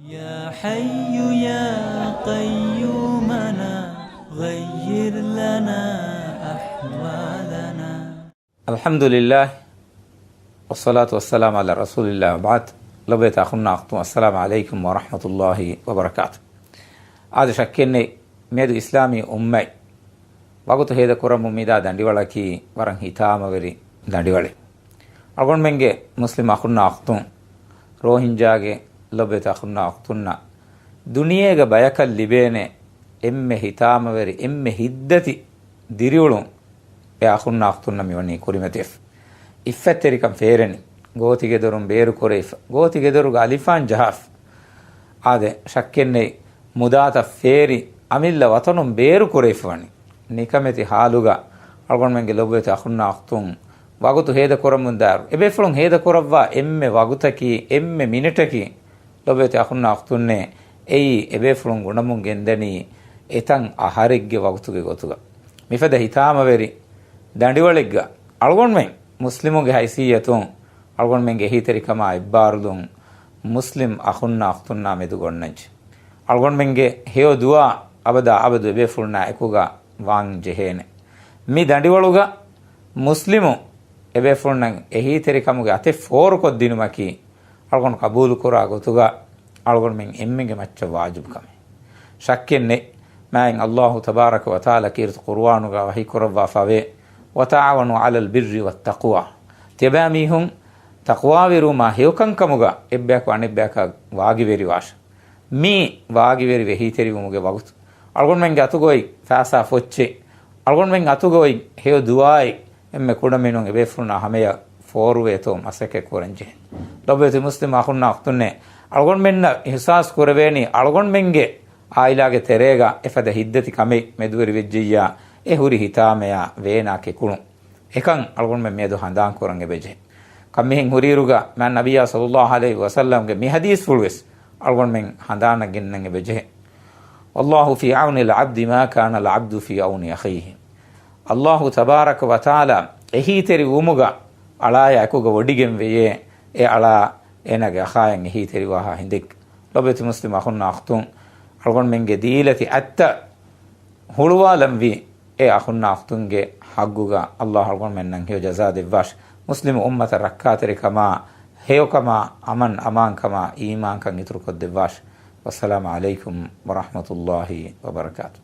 يا حي يا قيومنا غير لنا أحوالنا. الحمد لله والصلاة والسلام على رسول الله وبعد. لبيت أخونا أختم السلام عليكم ورحمة الله وبركاته. هذا شكلني ميدو إسلامي أمي وقت هذا كرم ميدا دنديولا كي ورن هتام وري دنديولا أقول منجي مسلم أخونا أختم روهنجاගේ لبيت أخونا أختنا دنيا بياك اللبنة إم هتام وري إم هدتي ديريولون يا أخونا أختنا ميوني كوريمتيف إفتريكم فيرني غوتي جدرون بيرو كوريف غوتي جدرو غاليفان جهاف هذا شكلني مدات فيري أميل وطنهم بيرو كوريف واني نيكمتي حالوغا أقول منجي لبيت أخونا أختون وقت هذا كورم من دار إبفلون هذا كوربوا إم وقتكي إم مينتكي لبيت أخونا أختون أي إبفلون غنمون جندني إتان أحرق وقتك غوتوغا مفدا هتام وري دنديوليغا أقول من مسلموغي حيثيتون أقول من هيتري كما إباردون مسلم أخونا أختنا مدغوننج أقول من هيو دوا أبدا أبدا بفلنا إكوغا وان جهين مي دنديولوغا مسلمو إبفلنا هيتري كموغا أتي فور كدينمكي أقول قبول كورا غوتوغا أقول من إممي مچ واجب كمي شكني ما إن الله تبارك وتعالى كيرت قرآنوغا وحي كربا فاوي وتعاونوا على البر والتقوى تباميهم تقوى ويرو ما هيوكن كموغا إباك وانباك واغي ويري واش مي واغي ويري وحي تري وموغا وقت أقول من أتوغوي فاسا فوچي أقول من أتوغوي هيو دواي إما كودمينون إبفلنا هميا فورويتوم أسكي كورنجي لبيت مسلم أخونا أختنة أقول من إحساس كوربيني أقول منجي ආයිලාගේ තෙරේගා එපද හිද්දති කමේ මෙදුවරි වෙජ්ජියා එහුරි හිතාමයා වේනාකේ කුණු එකන් අල්ගොන් මෙ මේදු හඳාන් කරන් එබෙජේ කම්මිහින් හුරීරුගා මන් නබියා සල්ලල්ලාහු අලයිහි වසල්ලම්ගේ මේ හදීස් ෆුල්වෙස් අල්ගොන් මෙන් හඳාන ගෙන්නන් එබෙජේ والله في عون العبد ما كان العبد في عون أخيه الله تبارك وتعالى එහිතරි උමුගා අලාය අකුග වඩිගෙන් වෙයේ ඒ අලා එනගේ අඛායන් එහිතරි වහා හින්දෙක් ලබෙති මුස්ලිම අඛුන්නා අඛතුන් أقول من جديلة أتى هلوا لم في إيه أخونا أختونجي حقوقا الله أقول من نهيو جزاد الواش مسلم أمة الركاتر كما هيو كما أمان كما إيمان كان يترك الدواش والسلام عليكم ورحمة الله وبركاته.